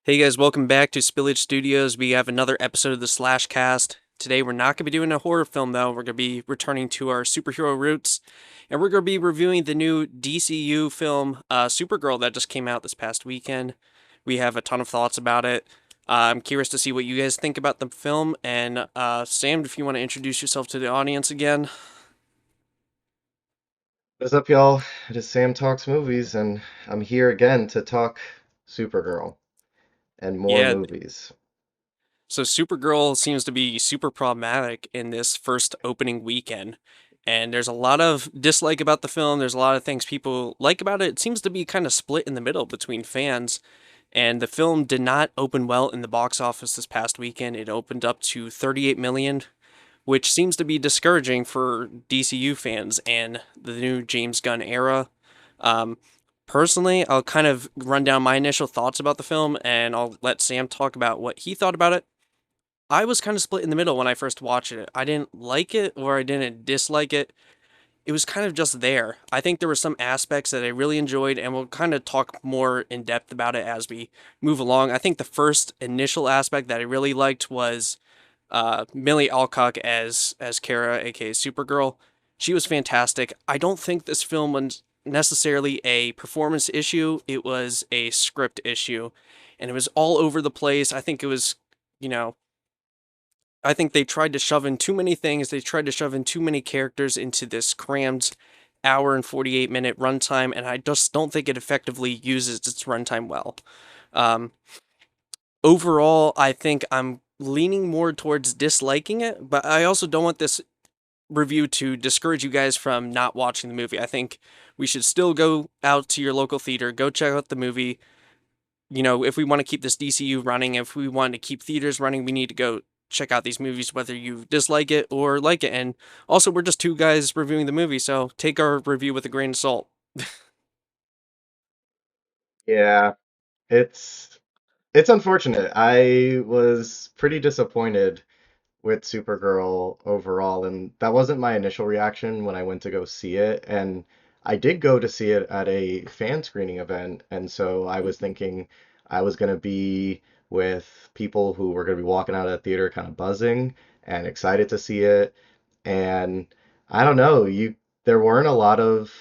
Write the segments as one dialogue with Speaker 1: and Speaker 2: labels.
Speaker 1: Hey guys, welcome back to Spillage Studios. We have another episode of the Slashcast. Today we're not going to be doing a horror film though. We're going to be returning to our superhero roots, and we're going to be reviewing the new DCU film, Supergirl, that just came out this past weekend. We have a ton of thoughts about it. I'm curious to see what you guys think about the film, and Sam, if you want to introduce yourself to the audience again.
Speaker 2: What's up, y'all? It is Sam Talks Movies, and I'm here again to talk Supergirl and more
Speaker 1: Yeah,
Speaker 2: movies.
Speaker 1: so Supergirl seems to be super problematic in this first opening weekend. And there's a lot of dislike about the film. There's a lot of things people like about it. It seems to be kind of split in the middle between fans. And the film did not open well in the box office this past weekend. It opened up to 38 million, which seems to be discouraging for DCU fans and the new James Gunn era. Um, Personally, I'll kind of run down my initial thoughts about the film and I'll let Sam talk about what he thought about it. I was kind of split in the middle when I first watched it. I didn't like it or I didn't dislike it. It was kind of just there. I think there were some aspects that I really enjoyed, and we'll kind of talk more in depth about it as we move along. I think the first initial aspect that I really liked was Milly Alcock as Kara, aka Supergirl. She was fantastic. I don't think this film was necessarily a performance issue. It was a script issue, and it was all over the place. I think it was, you know, I think they tried to shove in too many things. They tried to shove in too many characters into this crammed hour and 48-minute runtime, and I just don't think it effectively uses its runtime well. Um, Overall, I think I'm leaning more towards disliking it, but I also don't want this review to discourage you guys from not watching the movie. I think we should still go out to your local theater, go check out the movie. If we want to keep this DCU running, if we want to keep theaters running, we need to go check out these movies, whether you dislike it or like it. And also, we're just two guys reviewing the movie, so take our review with a grain of salt.
Speaker 2: Yeah, it's it's unfortunate. I was pretty disappointed with Supergirl overall, and that wasn't my initial reaction when I went to go see it. And I did go to see it at a fan screening event, and so I was thinking I was going to be with people who were going to be walking out of the theater kind of buzzing and excited to see it. And I don't know, there weren't a lot of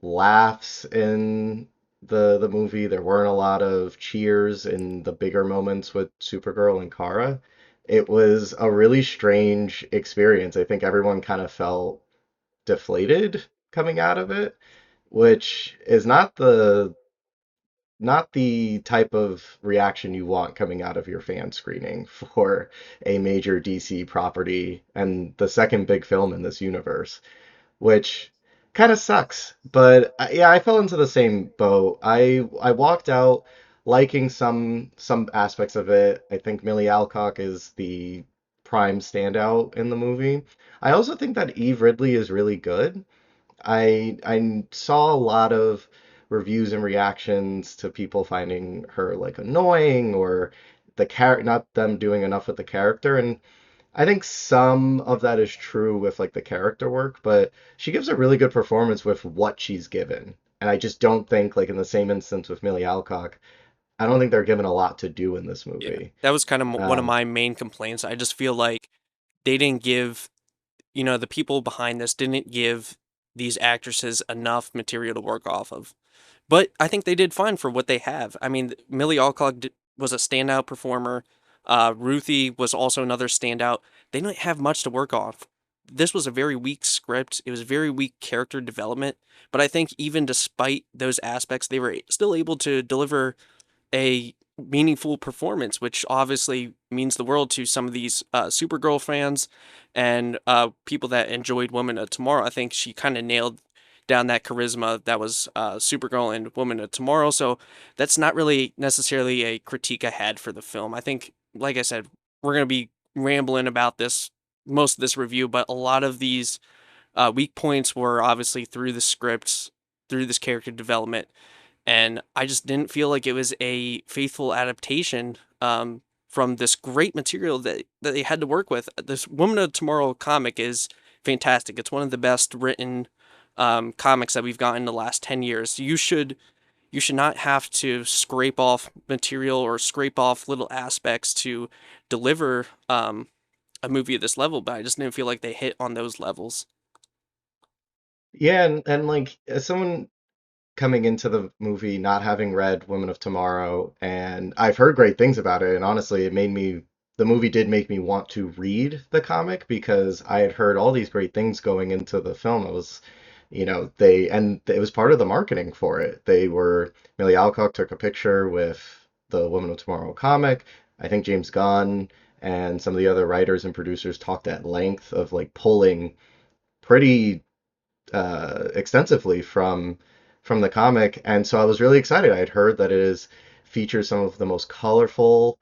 Speaker 2: laughs in the movie. There weren't a lot of cheers in the bigger moments with Supergirl and Kara. It was a really strange experience. I think everyone kind of felt deflated coming out of it, which is not the type of reaction you want coming out of your fan screening for a major DC property and the second big film in this universe, which kind of sucks. But yeah, I fell into the same boat. I walked out liking some aspects of it. I think Millie Alcock is the prime standout in the movie. I also think that Eve Ridley is really good. I saw a lot of reviews and reactions to people finding her like annoying or not them doing enough with the character, and I think some of that is true with like the character work, but she gives a really good performance with what she's given. And I just don't think like in the same instance with Millie Alcock, I don't think they're given a lot to do in this
Speaker 1: Yeah,
Speaker 2: movie.
Speaker 1: that was kind of one of
Speaker 2: Um,
Speaker 1: my main complaints. I just feel like they didn't give, the people behind this didn't give these actresses enough material to work off of. But I think they did fine for what they have. I mean, Millie Alcock was a standout performer. Ruthie was also another standout. They didn't have much to work off. This was a very weak script. It was very weak character development. But I think even despite those aspects, they were still able to deliver a meaningful performance, which obviously means the world to some of these Supergirl fans and people that enjoyed Woman of Tomorrow. I think she kind of nailed down that charisma that was Supergirl and Woman of Tomorrow. So that's not really necessarily a critique I had for the film. I think, like I said, we're going to be rambling about this most of this review, but a lot of these weak points were obviously through the scripts, through this character development, and I just didn't feel like it was a faithful adaptation from this great material that they had to work with. This Woman of Tomorrow comic is fantastic. It's one of the best written comics that we've gotten in the last 10 years. You should you should not have to scrape off material or scrape off little aspects to deliver a movie at this level, but I just didn't feel like they hit on those levels.
Speaker 2: Yeah, and like as someone coming into the movie not having read Women of Tomorrow, and I've heard great things about it, and honestly, the movie did make me want to read the comic because I had heard all these great things going into the film. It was, and it was part of the marketing for it. Milly Alcock took a picture with the Women of Tomorrow comic. I think James Gunn and some of the other writers and producers talked at length of like pulling pretty extensively from the comic, and so I was really excited. I had heard that it is features some of the most colorful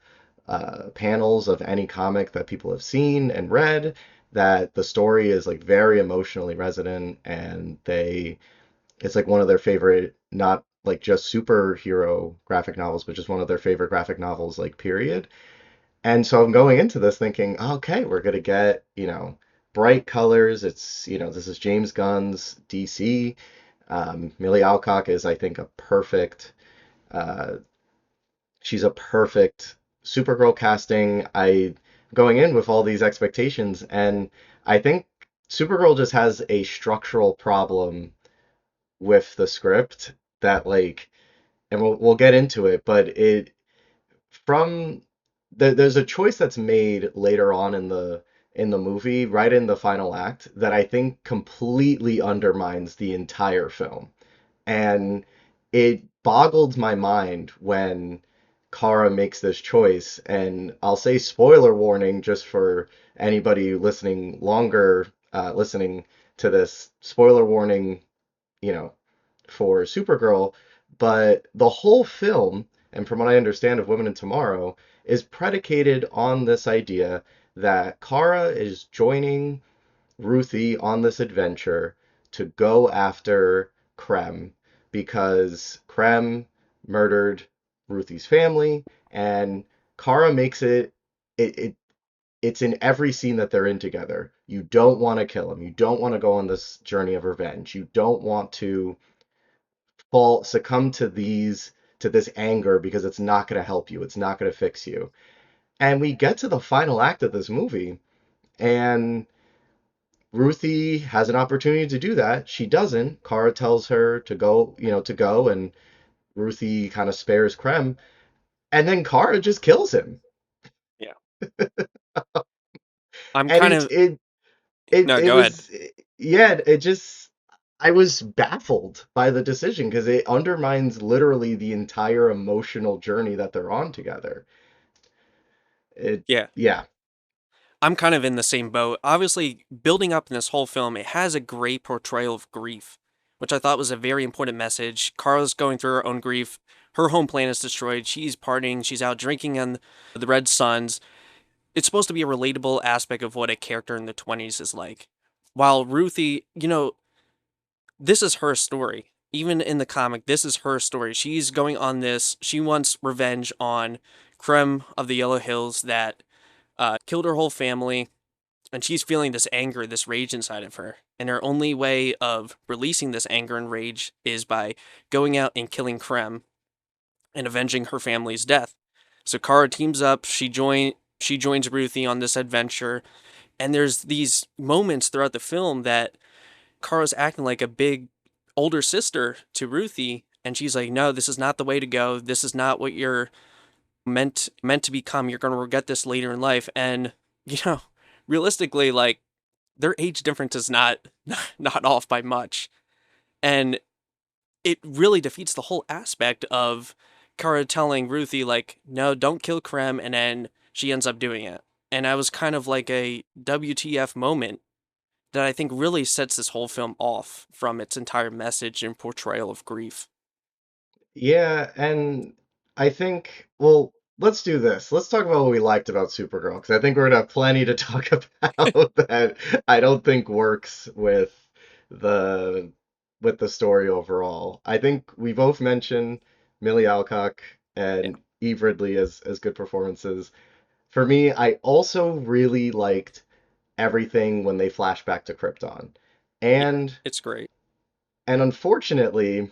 Speaker 2: panels of any comic that people have seen and read. That the story is like very emotionally resonant, and it's like one of their favorite, not like just superhero graphic novels, but just one of their favorite graphic novels, like period. And so I'm going into this thinking, okay, we're gonna get, bright colors. This is James Gunn's DC. Milly Alcock is, I think, uh, she's a perfect Supergirl casting. I going in with all these expectations, and I think Supergirl just has a structural problem with the script that like, and we'll get into it, but from there's a choice that's made later on in the movie, right in the final act, that I think completely undermines the entire film. And it boggled my mind when Kara makes this choice. And I'll say spoiler warning just for anybody listening to this, spoiler warning, you know, for Supergirl. But the whole film, and from what I understand of Women in Tomorrow, is predicated on this idea that Kara is joining Ruthie on this adventure to go after Krem because Krem murdered Ruthie's family, and Kara makes it's in every scene that they're in together. You don't want to kill him. You don't want to go on this journey of revenge. You don't want to succumb to this anger because it's not going to help you. It's not going to fix you. And we get to the final act of this movie, and Ruthie has an opportunity to do that. She doesn't. Kara tells her to go, and Ruthie kind of spares Krem, and then Kara just kills him.
Speaker 1: Yeah. I'm
Speaker 2: And
Speaker 1: kind of no,
Speaker 2: it
Speaker 1: go ahead.
Speaker 2: was yeah, it just I was baffled by the decision because it undermines literally the entire emotional journey that they're on together. It
Speaker 1: Yeah.
Speaker 2: yeah.
Speaker 1: I'm kind of in the same boat. Obviously, building up in this whole film, it has a great portrayal of grief, which I thought was a very important message. Carla's going through her own grief. Her home planet is destroyed. She's partying. She's out drinking on the Red Suns. It's supposed to be a relatable aspect of what a character in the 20s is like. While Ruthie, this is her story. Even in the comic, this is her story. She's going on this. She wants revenge on Krem of the Yellow Hills that killed her whole family, and she's feeling this anger, this rage inside of her. And her only way of releasing this anger and rage is by going out and killing Krem and avenging her family's death. So Kara teams up. She joins Ruthie on this adventure, and there's these moments throughout the film that Kara's acting like a big older sister to Ruthie, and she's like, "No, this is not the way to go. This is not what you're meant to become. You're going to regret this later in life." And you know, realistically, like their age difference is not off by much, and it really defeats the whole aspect of Kara telling Ruthie like, "No, don't kill Krem," and then she ends up doing it. And I was kind of like a WTF moment that I think really sets this whole film off from its entire message and portrayal of grief.
Speaker 2: Yeah, and I think, well, let's do this. Let's talk about what we liked about Supergirl, because I think we're gonna have plenty to talk about that I don't think works the with the story overall. I think we both mentioned Milly Alcock
Speaker 1: Yeah,
Speaker 2: and Eve Ridley as good performances. For me, I also really liked everything when they flash back to Krypton.
Speaker 1: yeah,
Speaker 2: And
Speaker 1: it's great.
Speaker 2: and unfortunately,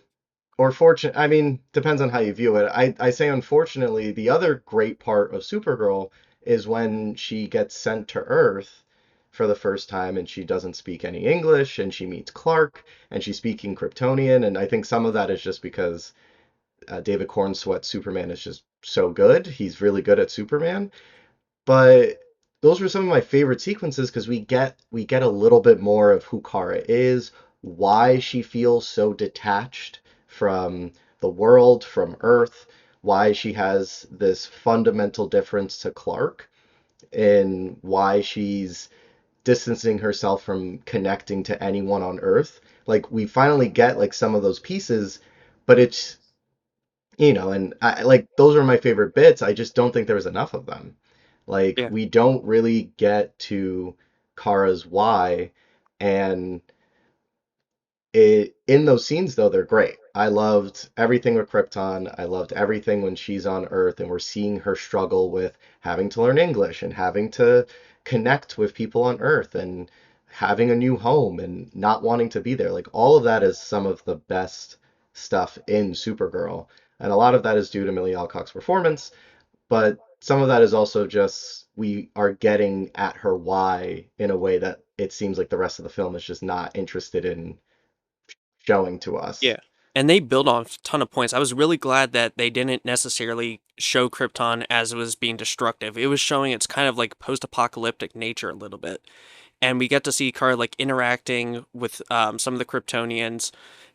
Speaker 2: or fortunate, I mean, depends on how you view it. I say unfortunately, the other great part of Supergirl is when she gets sent to Earth for the first time and she doesn't speak any English and she meets Clark and she's speaking Kryptonian. And I think some of that is just because David Cornsweet's Superman is just so good. He's really good at Superman. But those were some of my favorite sequences because we get a little bit more of who Kara is, why she feels so detached from the world, from Earth, why she has this fundamental difference to Clark, and why she's distancing herself from connecting to anyone on Earth. Like we finally get like some of those pieces, but it's and I like those are my favorite bits. I just don't think there was enough of them. Like
Speaker 1: Yeah.
Speaker 2: we don't really get to Kara's why, and in those scenes though they're great. I loved everything with Krypton. I loved everything when she's on Earth and we're seeing her struggle with having to learn English and having to connect with people on Earth and having a new home and not wanting to be there. Like all of that is some of the best stuff in Supergirl. And a lot of that is due to Milly Alcock's performance, but some of that is also just we are getting at her why in a way that it seems like the rest of the film is just not interested in showing to us.
Speaker 1: Yeah. And they build on a ton of points. I was really glad that they didn't necessarily show Krypton as it was being destructive. It was showing its kind of like post-apocalyptic nature a little bit. And we get to see Kara like interacting with some of the Kryptonians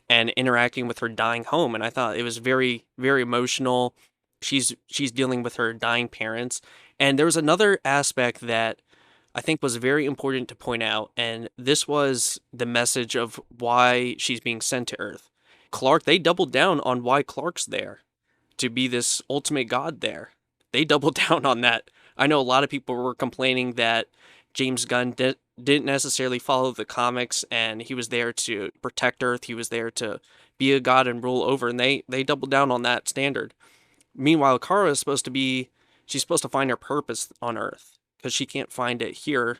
Speaker 1: and interacting with her dying home. And I thought it was very, very emotional. She's dealing with her dying parents. And there was another aspect that I think was very important to point out, and this was the message of why she's being sent to Earth. Clark, they doubled down on why Clark's there, to be this ultimate god there. They doubled down on that. I know a lot of people were complaining that James Gunn didn't necessarily follow the comics and he was there to protect Earth, he was there to be a god and rule over, and they doubled down on that standard. Meanwhile, Kara is supposed to be, she's supposed to find her purpose on Earth because she can't find it here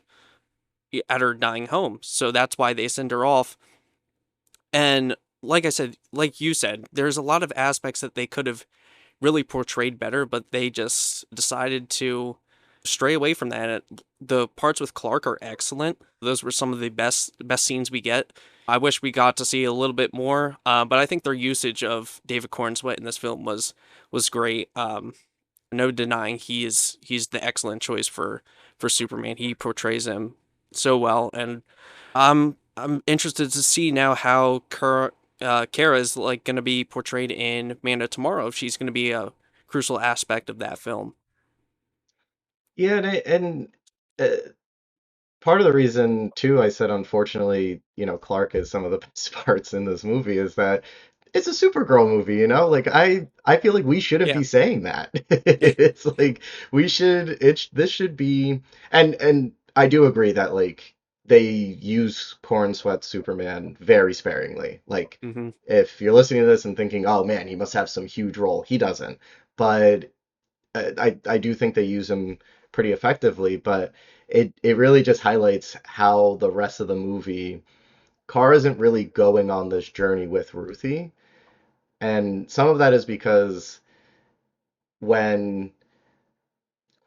Speaker 1: at her dying home. So that's why they send her off. And like I said, like you said, there's a lot of aspects that they could have really portrayed better, but they just decided to stray away from that. The parts with Clark are excellent. Those were some of the best scenes we get. I wish we got to see a little bit more, but I think their usage of David Cornsweet in this film was great. No denying he's the excellent choice for Superman. He portrays him so well, and I'm interested to see now how Kara is like going to be portrayed in Man of Tomorrow. If she's going to be a crucial aspect of that film.
Speaker 2: Yeah, and uh, part of the reason too I said unfortunately, Clark is some of the best parts in this movie is that it's a Supergirl movie, Like I feel like we shouldn't
Speaker 1: Yeah,
Speaker 2: be saying that. It's like we should this should be and I do agree that like they use Corn Sweat Superman very sparingly. Like
Speaker 1: hmm
Speaker 2: if you're listening to this and thinking, "Oh man, he must have some huge role." He doesn't. But I do think they use him pretty effectively, but it really just highlights how the rest of the movie, Carr isn't really going on this journey with Ruthie, and some of that is because when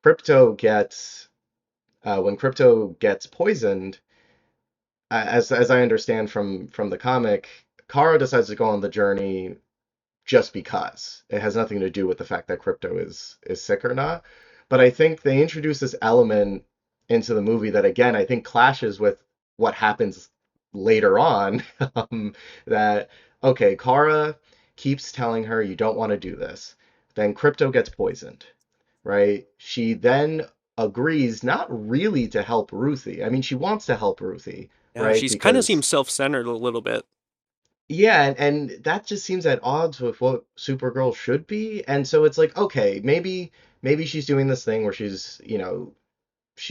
Speaker 2: Crypto gets poisoned, as I understand from the comic, Kara decides to go on the journey just because. It has nothing to do with the fact that Crypto is sick or not. But I think they introduce this element into the movie that again I think clashes with what happens later on. That okay, Kara keeps telling her you don't want to do this. Then Crypto gets poisoned, right? She then agrees not really to help Ruthie. I mean, she wants to help Ruthie,
Speaker 1: yeah,
Speaker 2: right?
Speaker 1: she's kind of
Speaker 2: Because
Speaker 1: seems self-centered a little bit.
Speaker 2: yeah, and that just seems at odds with what Supergirl should be. And so it's like, okay, maybe she's doing this thing where she's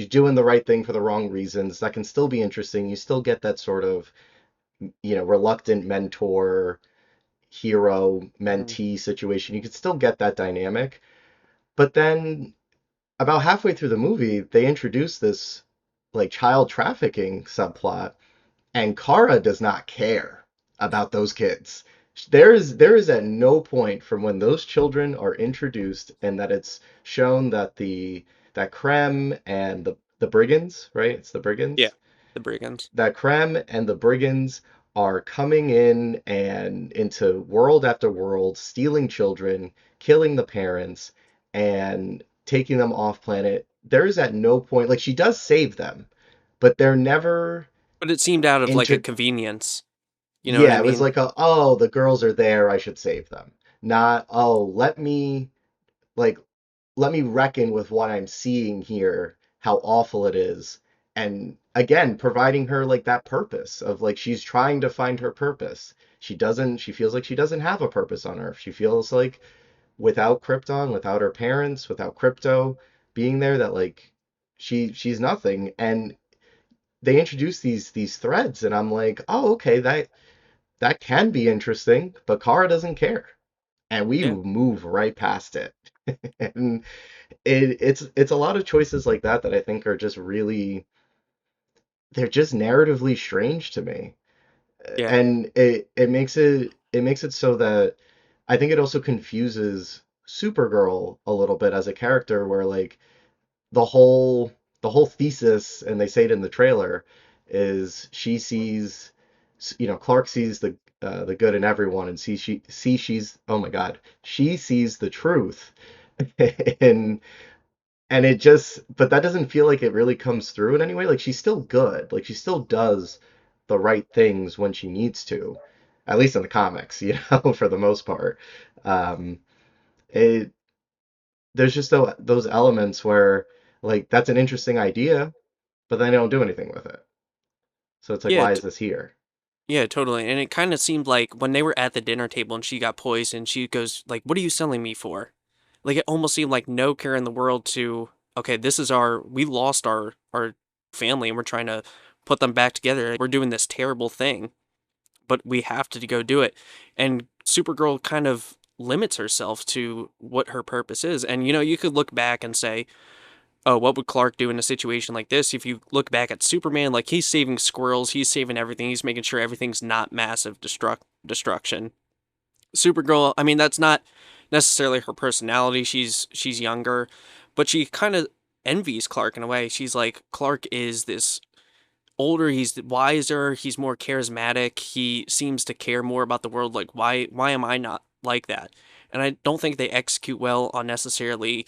Speaker 2: doing the right thing for the wrong reasons. That can still be interesting. You still get that sort of, reluctant mentor, hero,
Speaker 1: Mhm.
Speaker 2: mentee situation. You could still get that dynamic. But then about halfway through the movie, they introduce this like child trafficking subplot, and Kara does not care about those kids. There is at no point from when those children are introduced and that it's shown that the that Krem and the brigands, right? It's the
Speaker 1: Yeah,
Speaker 2: brigands.
Speaker 1: the brigands.
Speaker 2: That Krem and the brigands are coming in and into world after world, stealing children, killing the parents, and taking them off planet. There is at no point, like she does save them, but they're never
Speaker 1: But it seemed out of like a
Speaker 2: inter
Speaker 1: convenience. You know what I
Speaker 2: yeah, it was
Speaker 1: mean?
Speaker 2: like oh, the girls are there, I should save them. Not, oh, like let me reckon with what I'm seeing here, how awful it is. And again, providing her like that purpose of like she's trying to find her purpose. She feels like she doesn't have a purpose on Earth. She feels like without Krypton, without her parents, without Crypto being there, that like she's nothing. And they introduce these threads, and I'm like, oh, okay, that can be interesting, but Kara doesn't care. And we
Speaker 1: Yeah.
Speaker 2: move right past it. And it's a lot of choices like that that I think are just really they're just narratively strange to me.
Speaker 1: Yeah.
Speaker 2: And it makes it so that I think it also confuses Supergirl a little bit as a character where like the whole the whole thesis, and they say it in the trailer, is she sees, Clark sees the good in everyone, and she's, oh my God, she sees the truth. and and it just, but that doesn't feel like it really comes through in any way. Like she's still good, like she still does the right things when she needs to, at least in the comics, for the most part. um it There's just those elements where like that's an interesting idea, but then they don't do anything with it. So it's like,
Speaker 1: Yeah.
Speaker 2: why is this here?
Speaker 1: Yeah, totally. And it kind of seemed like when they were at the dinner table and she got poisoned, she goes like, "What are you selling me for?" Like it almost seemed like no care in the world to, okay, this is we lost our family and we're trying to put them back together. We're doing this terrible thing, but we have to go do it. And Supergirl kind of limits herself to what her purpose is. And you could look back and say, oh, what would Clark do in a situation like this? If you look back at Superman, like he's saving squirrels, he's saving everything, he's making sure everything's not massive destruction. Supergirl, I mean, that's not necessarily her personality. She's younger, but she kind of envies Clark in a way. She's like, Clark is this older, he's wiser, he's more charismatic, he seems to care more about the world. Like, why am I not like that? And I don't think they execute well on necessarily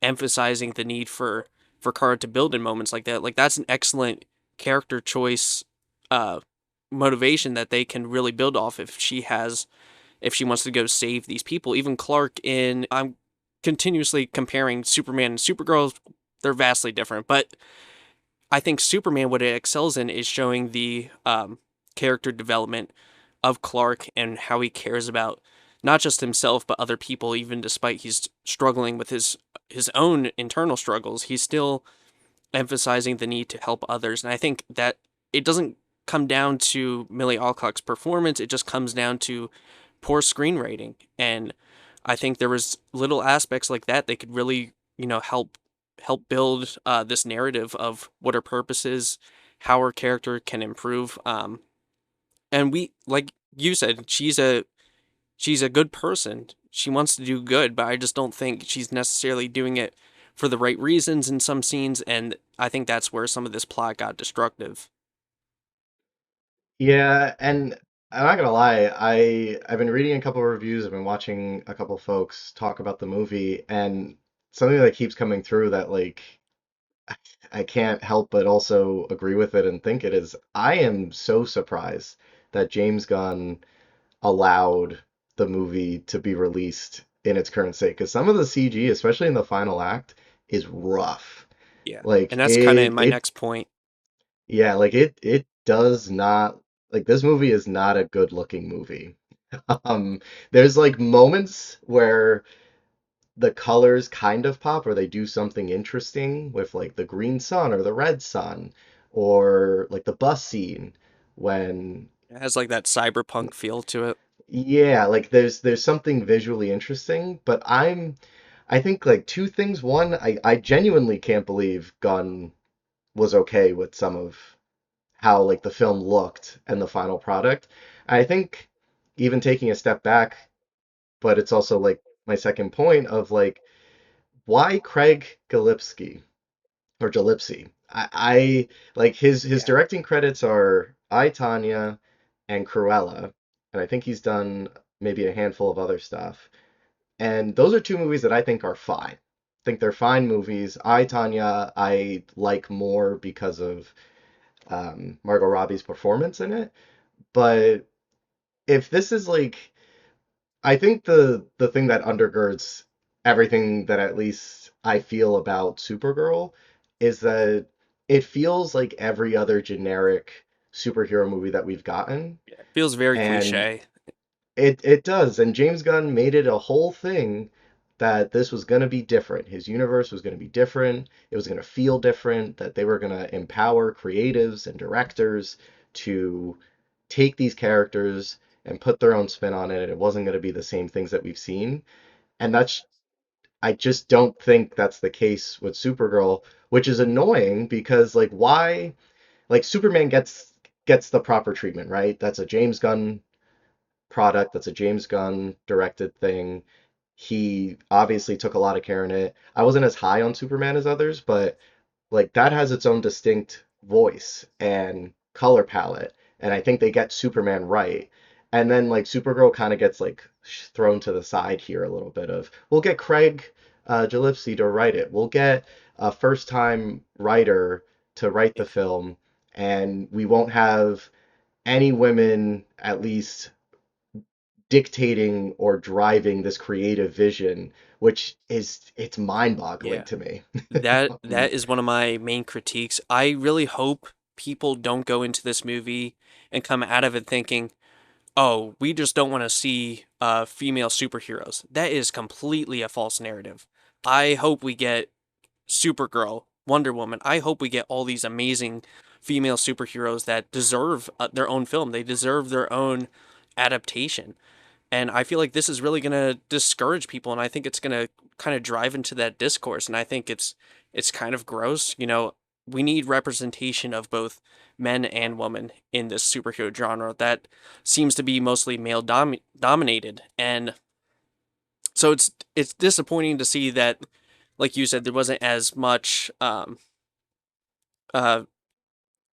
Speaker 1: emphasizing the need for Kara to build in moments like that. Like that's an excellent character choice uh motivation that they can really build off if she wants to go save these people. Even Clark in I'm continuously comparing Superman and Supergirl, they're vastly different, but I think Superman, what it excels in is showing the character development of Clark and how he cares about not just himself but other people. Even despite he's struggling with his own internal struggles, he's still emphasizing the need to help others. And I think that it doesn't come down to Milly Alcock's performance; it just comes down to poor screenwriting. And I think there was little aspects like that they could really help build this narrative of what her purpose is, how her character can improve. And we, like you said, she's a good person. She wants to do good, but I just don't think she's necessarily doing it for the right reasons in some scenes. And I think that's where some of this plot got destructive.
Speaker 2: Yeah, and I'm not gonna lie, I've been reading a couple of reviews, I've been watching a couple folks talk about the movie, and something that keeps coming through that like I can't help but also agree with it and think it is, I am so surprised that James Gunn allowed the movie to be released in its current state, because some of the CG, especially in the final act, is rough.
Speaker 1: Yeah.
Speaker 2: Like
Speaker 1: And that's kind of
Speaker 2: it
Speaker 1: my
Speaker 2: it
Speaker 1: next point.
Speaker 2: yeah, like it does not, like this movie is not a good looking movie. There's like moments where the colors kind of pop, or they do something interesting with like the green sun or the red sun, or like the bus scene when,
Speaker 1: It has like that cyberpunk feel to it.
Speaker 2: yeah, like there's something visually interesting, but I think like two things. One, I genuinely can't believe Gunn was okay with some of how like the film looked and the final product. I think even taking a step back, but it's also like my second point of like why Craig Gillespie or Gillespie? I like his
Speaker 1: Yeah.
Speaker 2: directing credits are I, Tanya and Cruella, and I think he's done maybe a handful of other stuff. And those are two movies that I think are fine. I think they're fine movies. I, Tanya, I like more because of Margot Robbie's performance in it. But if this is like I think the thing that undergirds everything that at least I feel about Supergirl is that it feels like every other generic superhero movie that we've gotten,
Speaker 1: It feels very
Speaker 2: and
Speaker 1: cliche.
Speaker 2: it does. And James Gunn made it a whole thing that this was going to be different. His universe was going to be different. It was going to feel different, that they were going to empower creatives and directors to take these characters and put their own spin on it. It wasn't going to be the same things that we've seen. And that's, I just don't think that's the case with Supergirl, which is annoying because like why like Superman gets the proper treatment, right? That's a James Gunn product, that's a James Gunn directed thing. He obviously took a lot of care in it. I wasn't as high on Superman as others, but like that has its own distinct voice and color palette, and I think they get Superman right. And then like Supergirl kind of gets like thrown to the side here a little bit of we'll get Craig Gillespie to write it. We'll get a first time writer to write the film, and we won't have any women at least dictating or driving this creative vision, which is it's mind-boggling
Speaker 1: Yeah.
Speaker 2: to me.
Speaker 1: That is one of my main critiques. I really hope people don't go into this movie and come out of it thinking, "Oh, we just don't want to see female superheroes." That is completely a false narrative. I hope we get Supergirl, Wonder Woman. I hope we get all these amazing female superheroes that deserve their own film. They deserve their own adaptation. And I feel like this is really going to discourage people, and I think it's going to kind of drive into that discourse. And I think it's kind of gross. We need representation of both men and women in this superhero genre that seems to be mostly male dominated. And so it's disappointing to see that, like you said, there wasn't as much uh,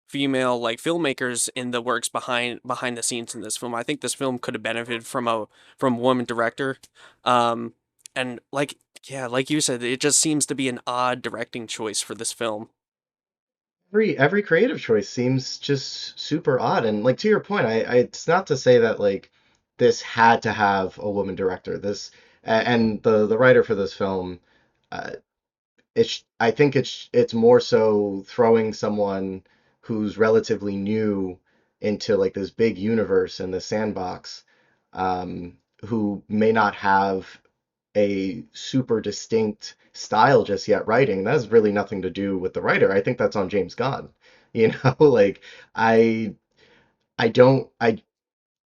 Speaker 1: female like filmmakers in the works behind the scenes in this film. I think this film could have benefited from a woman director. Um and like yeah, like you said, it just seems to be an odd directing choice for this film.
Speaker 2: Every creative choice seems just super odd. And like to your point, it's not to say that like this had to have a woman director. And the writer for this film, uh, I think it's more so throwing someone who's relatively new into like this big universe and the sandbox, who may not have a super distinct style just yet writing. That has really nothing to do with the writer. I think that's on James Gunn. You know, like I I don't I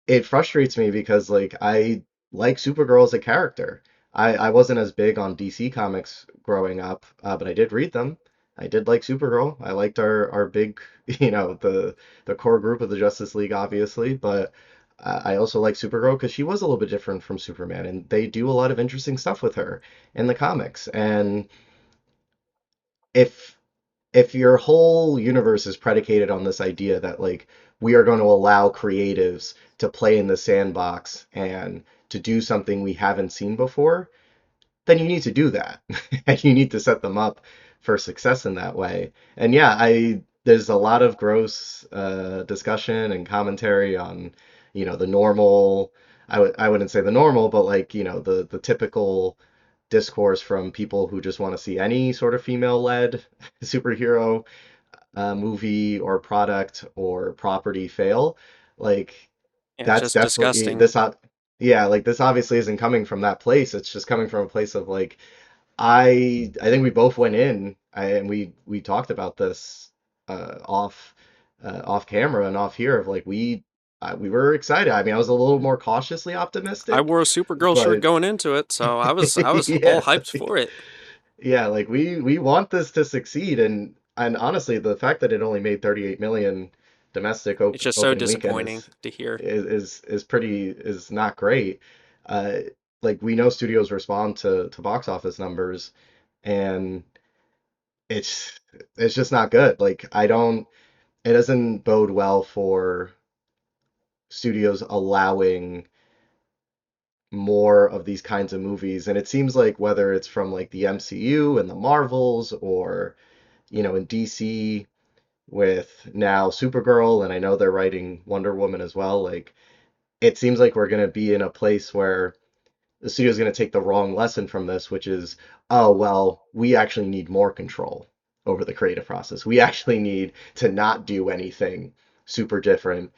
Speaker 2: it frustrates me because like I like Supergirl as a character. I wasn't as big on DC comics growing up, but I did read them. I did like Supergirl. I liked our big, the core group of the Justice League, obviously, but I also like Supergirl because she was a little bit different from Superman, and they do a lot of interesting stuff with her in the comics. And if if your whole universe is predicated on this idea that like we are going to allow creatives to play in the sandbox and to do something we haven't seen before, then you need to do that. And you need to set them up for success in that way. And yeah, I there's a lot of gross discussion and commentary on, the normal, I wouldn't say the normal, but like, the typical discourse from people who just want to see any sort of female-led superhero movie or product or property fail. Like
Speaker 1: Yeah, it's
Speaker 2: that's
Speaker 1: just
Speaker 2: definitely
Speaker 1: disgusting.
Speaker 2: yeah, like this obviously isn't coming from that place. It's just coming from a place of like I think we both went in and we talked about this off off camera and off here of like we were excited. I mean, I was a little more cautiously
Speaker 1: I
Speaker 2: optimistic,
Speaker 1: wore a Supergirl shirt
Speaker 2: but
Speaker 1: going into it, so I was all
Speaker 2: yeah,
Speaker 1: hyped for it.
Speaker 2: yeah, like we want this to succeed, and honestly, the fact that it only made 38 million, domestic
Speaker 1: It's just so
Speaker 2: opening weekend
Speaker 1: disappointing to hear.
Speaker 2: is not great. Uh, like we know studios respond to box office numbers, and it's it's just not good. Like I don't, it doesn't bode well for studios allowing more of these kinds of movies. And it seems like whether it's from like the MCU and the Marvels or, in DC with now Supergirl, and I know they're writing Wonder Woman as well, like it seems like we're going to be in a place where the studio's going to take the wrong lesson from this, which is, oh, well, we actually need more control over the creative process. We actually need to not do anything super different.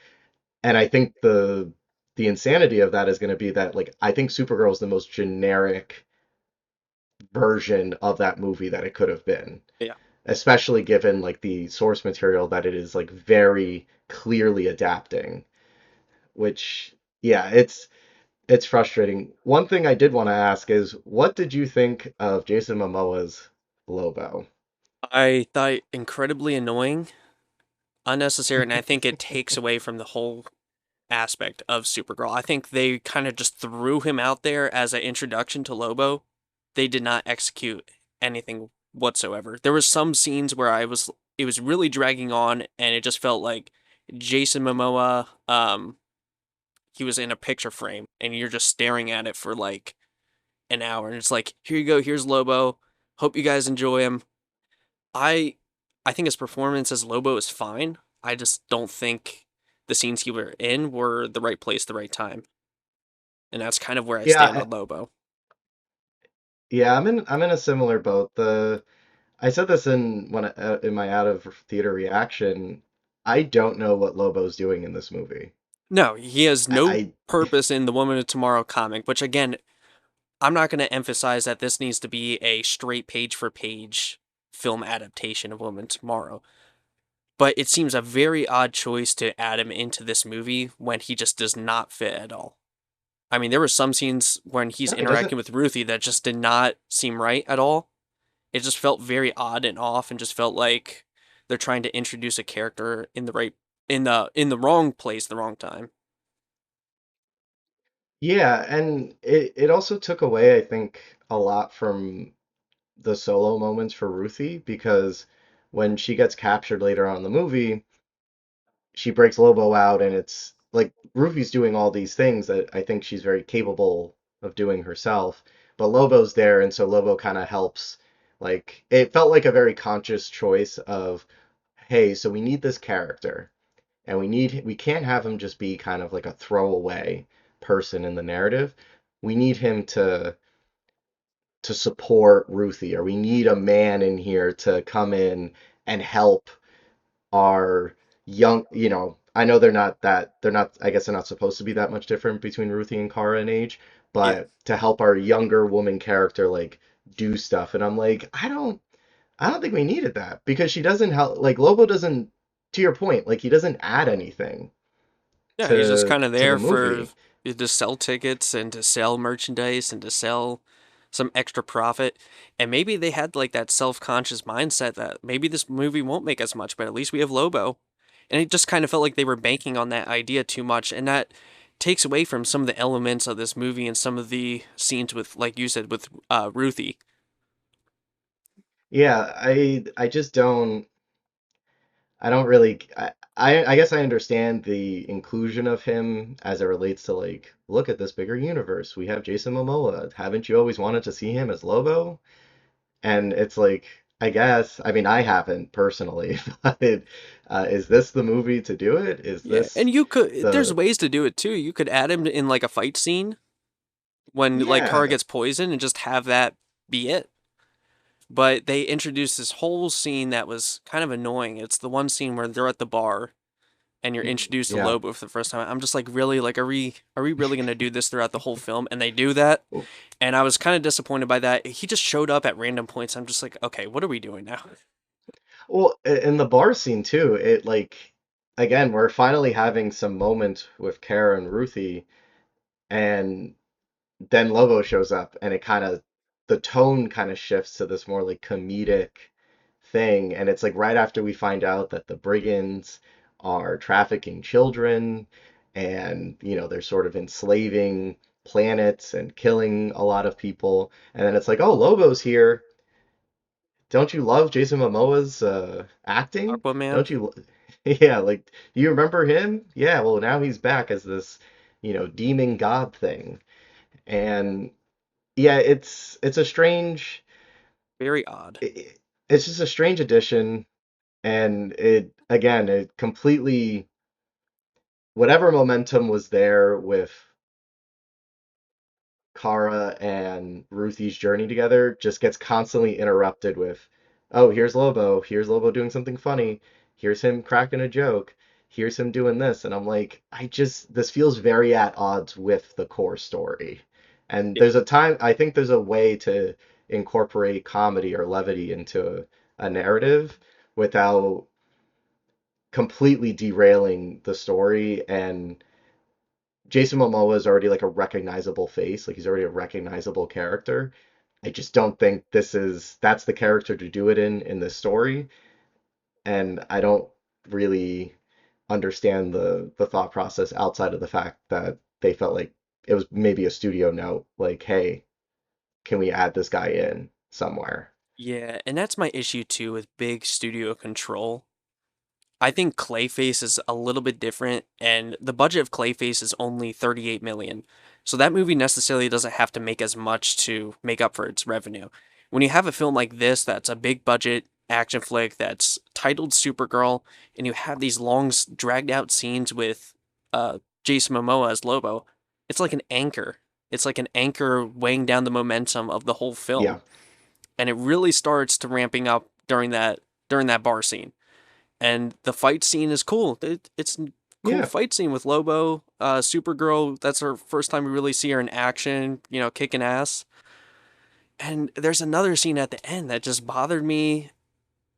Speaker 2: And I think the insanity of that is going to be that like I think Supergirl is the most generic version of that movie that it could have been,
Speaker 1: Yeah.
Speaker 2: especially given like the source material that it is like very clearly adapting, which yeah, it's frustrating. One thing I did want to ask is what did you think of Jason Momoa's Lobo?
Speaker 1: I thought incredibly annoying, unnecessary, and I think it takes away from the whole aspect of Supergirl. I think they kind of just threw him out there as an introduction to Lobo. They did not execute anything whatsoever. There was some scenes where it was really dragging on and it just felt like Jason Momoa he was in a picture frame and you're just staring at it for like an hour and it's like, "Here you go, here's Lobo. Hope you guys enjoy him." I I think his performance as Lobo is fine. I just don't think the scenes he were in were the right place, the right time. And that's kind of where I stand
Speaker 2: Yeah,
Speaker 1: on Lobo.
Speaker 2: yeah, I'm in a similar boat. I said this in my out of theater reaction. I don't know what Lobo's doing in this movie.
Speaker 1: No, he has no
Speaker 2: I
Speaker 1: purpose in the Woman of Tomorrow comic, which again, I'm not going to emphasize that this needs to be a straight page for page film adaptation of Woman of Tomorrow. But it seems a very odd choice to add him into this movie when he just does not fit at all. I mean, there were some scenes when he's
Speaker 2: no, it doesn't.
Speaker 1: interacting with Ruthie that just did not seem right at all. It just felt very odd and off and just felt like they're trying to introduce a character in the right in the wrong place, the wrong time.
Speaker 2: Yeah, and it also took away, I think, a lot from the solo moments for Ruthie because when she gets captured later on in the movie, she breaks Lobo out, and it's like Ruthie's doing all these things that I think she's very capable of doing herself, but Lobo's there, and so Lobo kind of helps. Like it felt like a very conscious choice of, hey, so we need this character, and we can't have him just be kind of like a throwaway person in the narrative. We need him to support Ruthie, or we need a man in here to come in and help our young, I know they're not, I guess they're not supposed to be that much different between Ruthie and Kara in age,
Speaker 1: Yeah.
Speaker 2: but to help our younger woman character like do stuff. And I'm like, I don't think we needed that because she doesn't help, like Lobo doesn't, to your point, like he doesn't add anything
Speaker 1: Yeah, he's just
Speaker 2: to
Speaker 1: kind of
Speaker 2: to the
Speaker 1: there for
Speaker 2: movie.
Speaker 1: to sell tickets and to sell merchandise and to sell some extra profit. And maybe they had like that self-conscious mindset that maybe this movie won't make as much, but at least we have Lobo. And it just kind of felt like they were banking on that idea too much, and that takes away from some of the elements of this movie and some of the scenes with, like you said, with Ruthie.
Speaker 2: Yeah, I just don't really I guess I understand the inclusion of him as it relates to like look at this bigger universe. We have Jason Momoa. Haven't you always wanted to see him as Lobo? And it's like I guess I mean I haven't personally, but is this the movie to do it? Is
Speaker 1: Yeah, and
Speaker 2: this
Speaker 1: you could. There's
Speaker 2: the
Speaker 1: ways to do it too. You could add him in like a fight scene when like Kara
Speaker 2: yeah.
Speaker 1: gets poisoned and just have that be it. But they introduced this whole scene that was kind of annoying. It's the one scene where they're at the bar and you're introduced to
Speaker 2: Yeah.
Speaker 1: Lobo for the first time. I'm just like, really? Like, are we really gonna do this throughout the whole film? And they do that, and I was kind of disappointed by that. He just showed up at random points. I'm just like, okay, what are we doing now?
Speaker 2: Well, in the bar scene too, it like again, we're finally having some moment with Kara and Ruthie, and then Lobo shows up and it kind of the tone kind of shifts to this more like comedic thing, and it's like right after we find out that the brigands are trafficking children, and they're sort of enslaving planets and killing a lot of people. And then it's like, oh, Lobo's here. Don't you love Jason Momoa's acting?
Speaker 1: Aquaman.
Speaker 2: Don't you? Yeah, like, do you remember him? Yeah, well, now he's back as this, demon god thing. And yeah, it's a strange,
Speaker 1: Very odd.
Speaker 2: it's just a strange addition, and it completely, whatever momentum was there with Kara and Ruthie's journey together just gets constantly interrupted with, oh, here's Lobo doing something funny, here's him cracking a joke, here's him doing this, and I'm like, this feels very at odds with the core story. And
Speaker 1: Yeah.
Speaker 2: I think there's a way to incorporate comedy or levity into a narrative without completely derailing the story. And Jason Momoa is already like a recognizable face, like he's already a recognizable character. I just don't think that's the character to do it in this story, and I don't really understand the thought process outside of the fact that they felt like it was maybe a studio note, like, hey, can we add this guy in somewhere?
Speaker 1: Yeah, and that's my issue too with big studio control. I think Clayface is a little bit different, and the budget of Clayface is only 38 million. So that movie necessarily doesn't have to make as much to make up for its revenue. When you have a film like this that's a big budget action flick that's titled Supergirl, and you have these long, dragged out scenes with Jason Momoa as Lobo, it's like an anchor. It's like an anchor weighing down the momentum of the whole
Speaker 2: Yeah,
Speaker 1: film, and it really starts to ramping up during that bar scene, and the fight scene is cool. It's a cool
Speaker 2: yeah,
Speaker 1: fight scene with Lobo, Supergirl. That's her first time we really see her in action, kicking ass. And there's another scene at the end that just bothered me.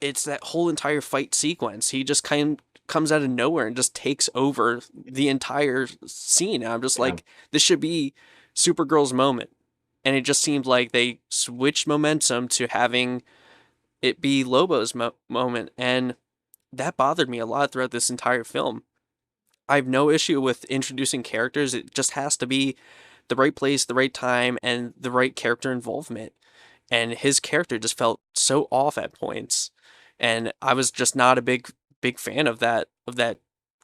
Speaker 1: It's that whole entire fight sequence. He just kind comes out of nowhere and just takes over the entire scene. And I'm just
Speaker 2: yeah.
Speaker 1: like, this should be Supergirl's moment. And it just seemed like they switched momentum to having it be Lobo's moment. And that bothered me a lot throughout this entire film. I have no issue with introducing characters. It just has to be the right place, the right time, and the right character involvement. And his character just felt so off at points, and I was just not a big fan of that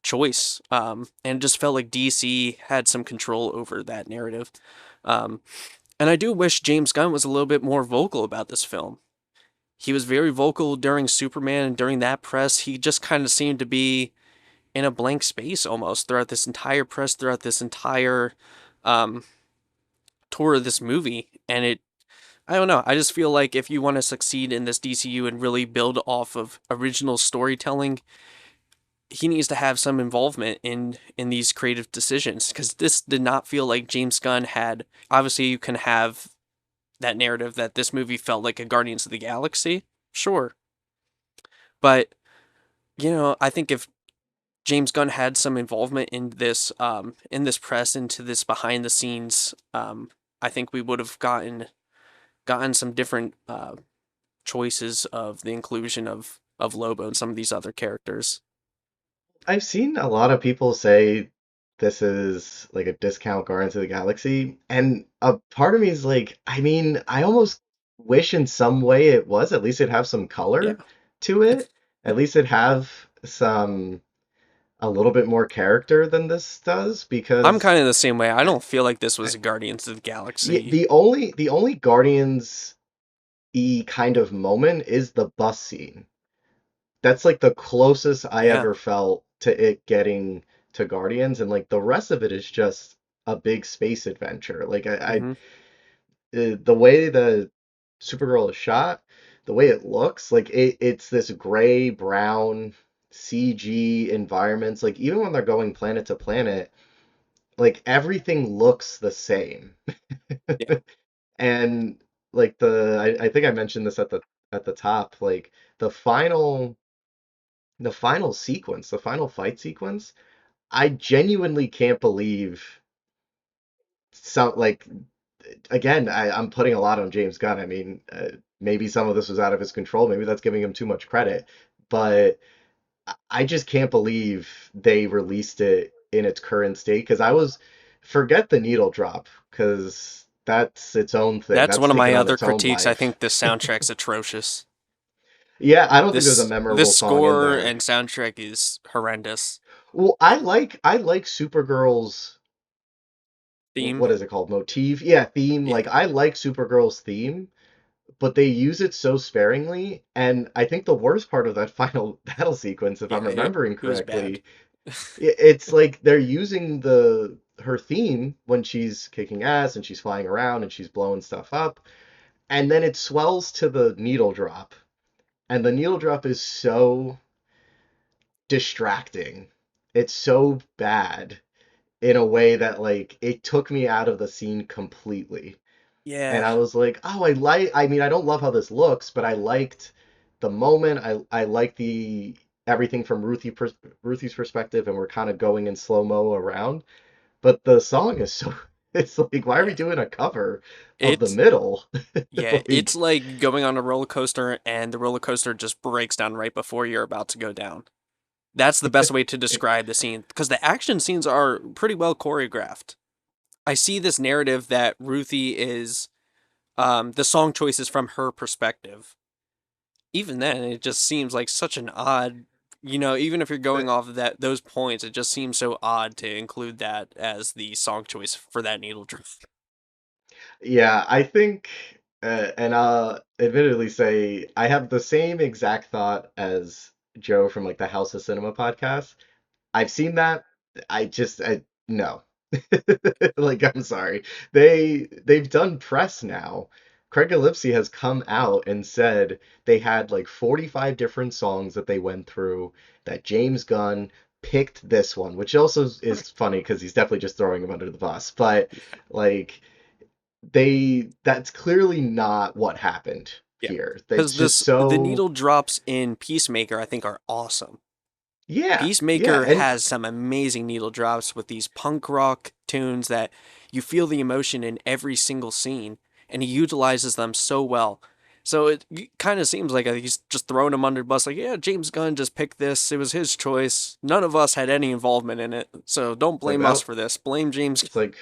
Speaker 1: choice. And it just felt like DC had some control over that narrative. Um, and I do wish James Gunn was a little bit more vocal about this film. He was very vocal during Superman, and during that press, he just kind of seemed to be in a blank space almost throughout this entire press, throughout this entire um, tour of this movie. And I don't know. I just feel like if you want to succeed in this DCU and really build off of original storytelling, he needs to have some involvement in these creative decisions, because this did not feel like James Gunn had. Obviously, you can have that narrative that this movie felt like a Guardians of the Galaxy, sure, but I think if James Gunn had some involvement in this press, into this behind the scenes, I think we would have gotten some different choices of the inclusion of Lobo and some of these other characters.
Speaker 2: I've seen a lot of people say this is like a discount Guardians of the Galaxy, and a part of me is like, I mean, I almost wish in some way it was. At least it'd have some
Speaker 1: Yeah,
Speaker 2: color to
Speaker 1: I th-
Speaker 2: it. At least it'd have some a little bit more character than this does,
Speaker 1: I'm
Speaker 2: because
Speaker 1: kind of the same way. I
Speaker 2: I,
Speaker 1: don't feel like this was
Speaker 2: I,
Speaker 1: a Guardians of the
Speaker 2: yeah,
Speaker 1: Galaxy.
Speaker 2: the only Guardians E kind of moment is the bus scene. That's like the closest I
Speaker 1: Yeah.
Speaker 2: ever felt to it getting to Guardians, and like the rest of it is just a big space adventure. Like
Speaker 1: Hmm.
Speaker 2: the way the Supergirl is shot, the way it looks, like it's this gray brown CG environments. Like even when they're going planet to planet, like everything looks the same.
Speaker 1: Yeah.
Speaker 2: And like I think I mentioned this at the top, like the final the final sequence, the final fight sequence, I genuinely can't believe some like again, I'm putting a lot on James Gunn. I mean, maybe some of this was out of his control. Maybe that's giving him too much credit. But I just can't believe they released it in its current state because forget the needle drop because that's its own thing.
Speaker 1: That's
Speaker 2: That's
Speaker 1: one of my
Speaker 2: taken on
Speaker 1: other
Speaker 2: its own
Speaker 1: critiques. I
Speaker 2: life.
Speaker 1: think this soundtrack's atrocious.
Speaker 2: Yeah, I don't think there's a
Speaker 1: This
Speaker 2: memorable song in
Speaker 1: score
Speaker 2: there.
Speaker 1: and soundtrack is horrendous.
Speaker 2: Well, I like Supergirl's
Speaker 1: Theme,
Speaker 2: what is it called? Motif? Yeah, theme.
Speaker 1: yeah,
Speaker 2: Like I like Supergirl's theme, but they use it so sparingly. And I think the worst part of that final battle sequence, if I'm
Speaker 1: yeah,
Speaker 2: remembering
Speaker 1: it was bad.
Speaker 2: correctly, it's like they're using the her theme when she's kicking ass and she's flying around and she's blowing stuff up, and then it swells to the needle drop, and the needle drop is so distracting. It's so bad in a way that like it took me out of the scene completely. And
Speaker 1: Yeah,
Speaker 2: I was like, oh, I mean, I don't love how this looks, but I liked the moment. I like the everything from Ruthie's perspective, and we're kind of going in slow-mo around. But the song is so, it's like, why are we
Speaker 1: yeah.
Speaker 2: doing a cover of the
Speaker 1: It's
Speaker 2: middle?
Speaker 1: yeah, it's
Speaker 2: Like,
Speaker 1: like going on a roller coaster and the roller coaster just breaks down right before you're about to go down. That's the best way to describe the scene because the action scenes are pretty well choreographed. I see this narrative that Ruthie is the song choices from her perspective. Even then, it just seems like such an odd, even if you're going off of that those points, it just seems so odd to include that as the song choice for that needle drop.
Speaker 2: yeah, I think, and admittedly say I have the same exact thought as Joe from like the House of Cinema podcast. I've seen that. I no. Like I'm sorry. They've done press now. Craig Gillespie has come out and said they had like 45 different songs that they went through that James Gunn picked this one, which also is funny because he's definitely just throwing him under the bus. But like that's clearly not what happened
Speaker 1: Yeah,
Speaker 2: here.
Speaker 1: because
Speaker 2: It's just
Speaker 1: the
Speaker 2: so
Speaker 1: needle drops in Peacemaker I think are awesome.
Speaker 2: yeah,
Speaker 1: Peacemaker
Speaker 2: and
Speaker 1: has some amazing needle drops with these punk rock tunes that you feel the emotion in every single scene, and he utilizes them so well. So it kind of seems like he's just throwing him under the bus, like, yeah, James Gunn just picked this. It was his choice. None of us had any involvement in it. So don't
Speaker 2: it's like
Speaker 1: blame us
Speaker 2: that
Speaker 1: for this. Blame James.
Speaker 2: it's like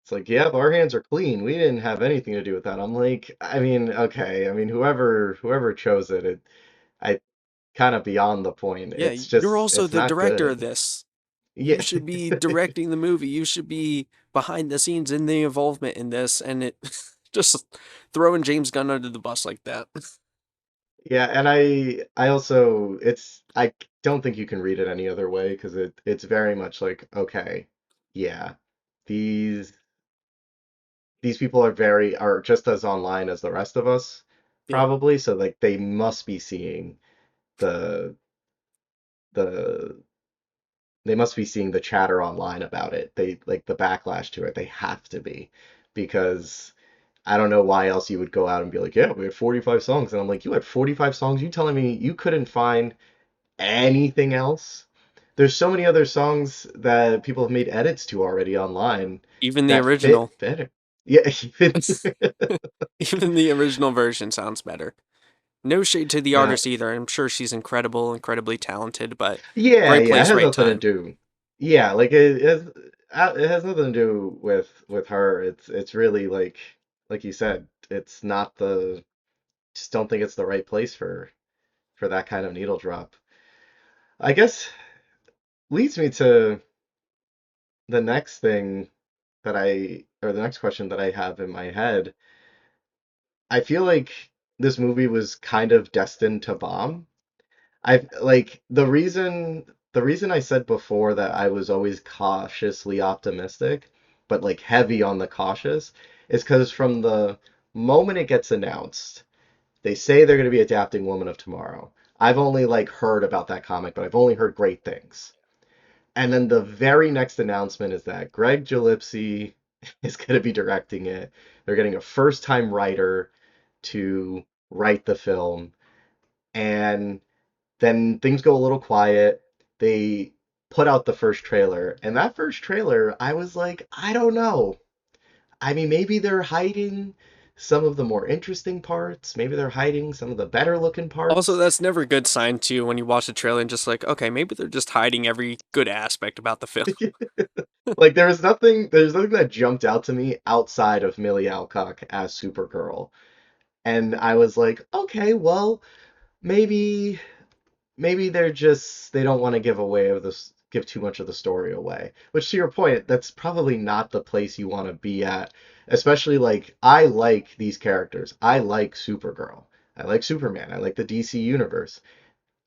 Speaker 2: It's like, yep, our hands are clean. We didn't have anything to do with that. I'm like, I mean, okay. I mean, whoever chose it, I kind of beyond the point.
Speaker 1: Yeah, you're also
Speaker 2: It's
Speaker 1: the
Speaker 2: not
Speaker 1: director of
Speaker 2: good.
Speaker 1: this. You
Speaker 2: Yeah.
Speaker 1: should be directing the movie. You should be behind the scenes in the involvement in this, and it just throwing James Gunn under the bus like that.
Speaker 2: Yeah, and I also I don't think you can read it any other way because it's very much like, okay, yeah, these these people are just as online as the rest of us,
Speaker 1: Yeah,
Speaker 2: probably. So like they must be seeing the the they must be seeing the chatter online about it. They like the backlash to it. They have to be because I don't know why else you would go out and be like, yeah, we had 45 songs. And I'm like, you had 45 songs? You telling me you couldn't find anything else? There's so many other songs that people have made edits to already online
Speaker 1: even the
Speaker 2: that fit
Speaker 1: original.
Speaker 2: better. Yeah, even
Speaker 1: Even the original version sounds better. No shade to the
Speaker 2: yeah,
Speaker 1: artist either. I'm sure she's incredible, incredibly talented, but
Speaker 2: yeah,
Speaker 1: right
Speaker 2: yeah. It
Speaker 1: place,
Speaker 2: has
Speaker 1: right
Speaker 2: nothing to
Speaker 1: time.
Speaker 2: do. Yeah, like it has nothing to do with her. It's really like you said, it's not the just don't think it's the right place for that kind of needle drop. I guess leads me to the next thing or the next question that I have in my head. I feel like this movie was kind of destined to bomb. I like the reason I said before that I was always cautiously optimistic, but like heavy on the cautious, is because from the moment it gets announced, they say they're going to be adapting Woman of Tomorrow. I've only like heard about that comic, but I've only heard great things. And then the very next announcement is that Greg Gillespie is going to be directing it. They're getting a first-time writer to write the film, and then things go a little quiet. They put out the first trailer, and that first trailer, I was like, I don't know. I mean, maybe they're hiding some of the more interesting parts. Maybe they're hiding some of the better looking
Speaker 1: Also,
Speaker 2: parts.
Speaker 1: that's never a good sign too when you watch the trailer and just like, okay, maybe they're just hiding every good aspect about the film.
Speaker 2: Like there's nothing that jumped out to me outside of Milly Alcock as Supergirl. And I was like, okay, well, maybe they don't want to give too much of the story away. Which to your point, that's probably not the place you want to be at. Especially like I like these characters. I like Supergirl. I like Superman. I like the DC universe.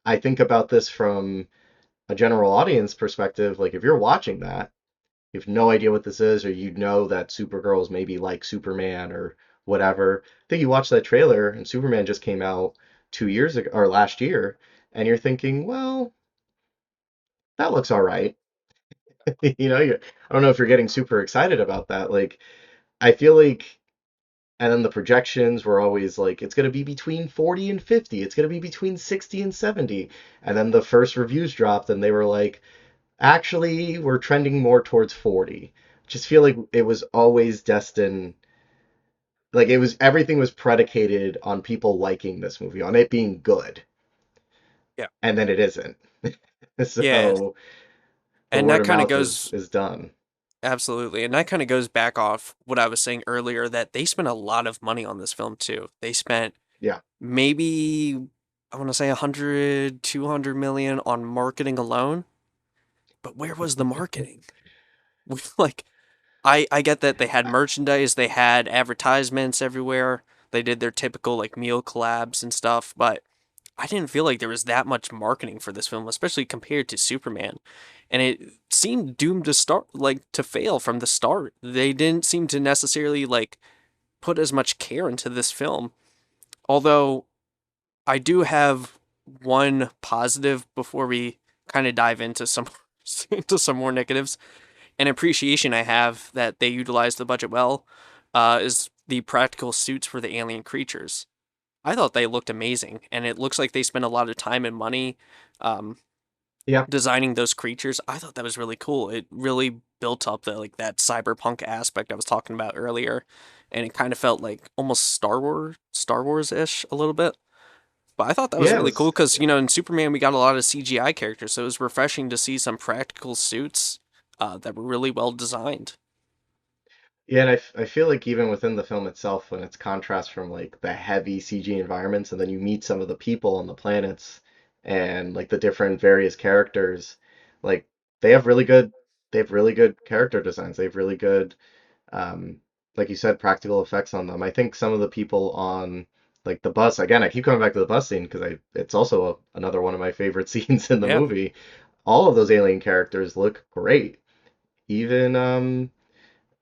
Speaker 2: I think about this from a general audience perspective. Like if you're watching that, you have no idea what this is, or you know that Supergirl is maybe like Superman or whatever. I think you watch that trailer and Superman just came out 2 years ago or last year, and you're thinking, well, that looks all right. I don't know if you're getting super excited about that. Like, I feel like, and then the projections were always like, it's going to be between 40 and 50. It's going to be between 60 and 70. And then the first reviews dropped and they were like, actually, we're trending more towards 40. Just feel like it was always destined, like everything was predicated on people liking this movie, on it being good,
Speaker 1: Yeah.
Speaker 2: and then it isn't.
Speaker 1: Yeah.
Speaker 2: So the
Speaker 1: And
Speaker 2: word
Speaker 1: that
Speaker 2: of
Speaker 1: kind of
Speaker 2: mouth
Speaker 1: goes
Speaker 2: is done.
Speaker 1: absolutely. And that kind of goes back off what I was saying earlier that they spent a lot of money on this film too. They spent
Speaker 2: Yeah.
Speaker 1: maybe I want to say 100, 200 million on marketing alone. But where was the marketing? Like I get that they had merchandise, they had advertisements everywhere. They did their typical like meal collabs and stuff, but I didn't feel like there was that much marketing for this film, especially compared to Superman. And it seemed doomed to start like to fail from the start. They didn't seem to necessarily like put as much care into this film. Although I do have one positive before we kind of dive into some into some more negatives. An appreciation I have that they utilized the budget well is the practical suits for the alien creatures. I thought they looked amazing, and it looks like they spent a lot of time and money um,
Speaker 2: Yeah.
Speaker 1: designing those creatures. I thought that was really cool. It really built up the like that cyberpunk aspect I was talking about earlier, and it kind of felt like almost Star Wars ish a little bit. But I thought that was
Speaker 2: Yeah, it
Speaker 1: really cool
Speaker 2: was.
Speaker 1: because in Superman we got a lot of CGI characters, so it was refreshing to see some practical suits that were really well designed.
Speaker 2: Yeah, and I feel like even within the film itself, when it's contrast from like the heavy CG environments, and then you meet some of the people on the planets and like the different various characters, like they have really good they have really good character designs. They have really good um, like you said, practical effects on them. I think some of the people on like the bus, again, I keep coming back to the bus scene because it's also another one of my favorite scenes in the
Speaker 1: Yeah.
Speaker 2: movie. All of those alien characters look great. Even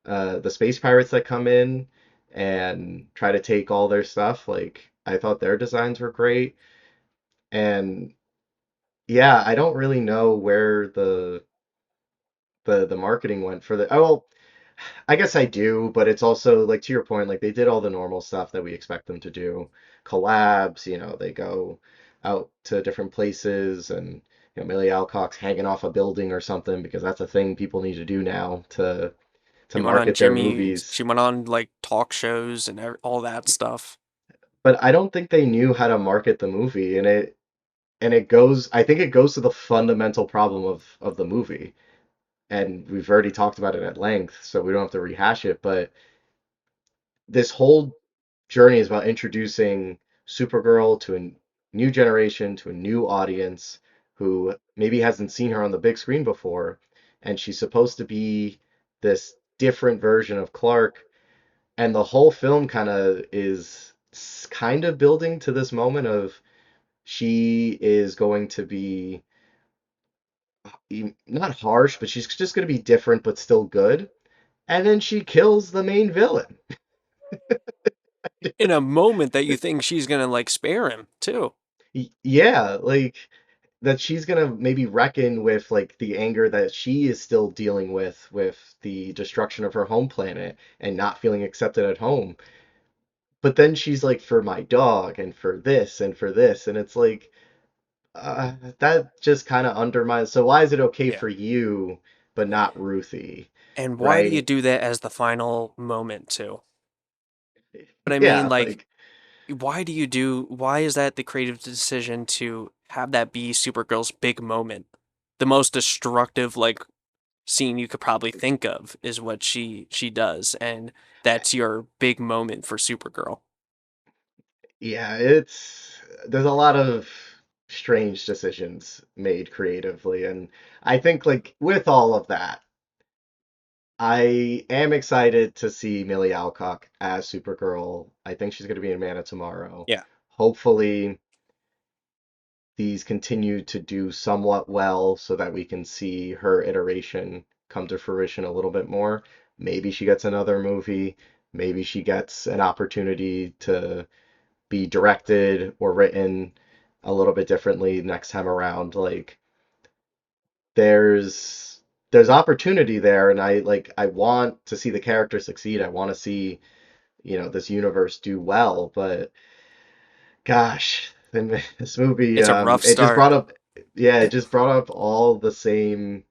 Speaker 2: the space pirates that come in and try to take all their stuff, like I thought their designs were great. And yeah, I don't really know where the marketing went for the oh well, I guess I do, but it's also like to your point, like they did all the normal stuff that we expect them to do. Collabs, they go out to different places and Millie Alcock's hanging off a building or something because that's a thing people need to do now to
Speaker 1: She went on
Speaker 2: market their
Speaker 1: Jimmy.
Speaker 2: movies.
Speaker 1: She went on like talk shows and all that stuff.
Speaker 2: But I don't think they knew how to market the movie and it goes I think it goes to the fundamental problem of the movie. And we've already talked about it at length, so we don't have to rehash it, but this whole journey is about introducing Supergirl to a new generation, to a new audience who maybe hasn't seen her on the big screen before. And she's supposed to be this different version of Clark. And the whole film is kind of building to this moment of she is going to be not harsh, but she's just going to be different, but still good. And then she kills the main villain.
Speaker 1: In a moment that you think she's gonna like spare him too.
Speaker 2: Yeah, like that she's gonna maybe reckon with like the anger that she is still dealing with the destruction of her home planet and not feeling accepted at home. But then she's like, for my dog and for this and for this, and it's like that just kind of undermines. So why is it okay
Speaker 1: Yeah.
Speaker 2: for you but not Ruthie,
Speaker 1: And why do you
Speaker 2: right?
Speaker 1: do that as the final moment too? But I mean,
Speaker 2: Yeah,
Speaker 1: like,
Speaker 2: like
Speaker 1: why is that the creative decision to have that be Supergirl's big moment? The most destructive, like, scene you could probably think of is what she does, and that's your big moment for Supergirl.
Speaker 2: yeah, it's there's a lot of strange decisions made creatively, and I think like with all of that, I am excited to see Milly Alcock as Supergirl. I think she's going to be in Man of Tomorrow.
Speaker 1: Yeah.
Speaker 2: Hopefully, these continue to do somewhat well so that we can see her iteration come to fruition a little bit more. Maybe she gets another movie. Maybe she gets an opportunity to be directed or written a little bit differently next time around. Like there's there's opportunity there, and I want to see the character succeed. I want to see, this universe do well, but gosh, this movie,
Speaker 1: It's a rough
Speaker 2: it just
Speaker 1: start.
Speaker 2: brought up, yeah, it just brought up all the same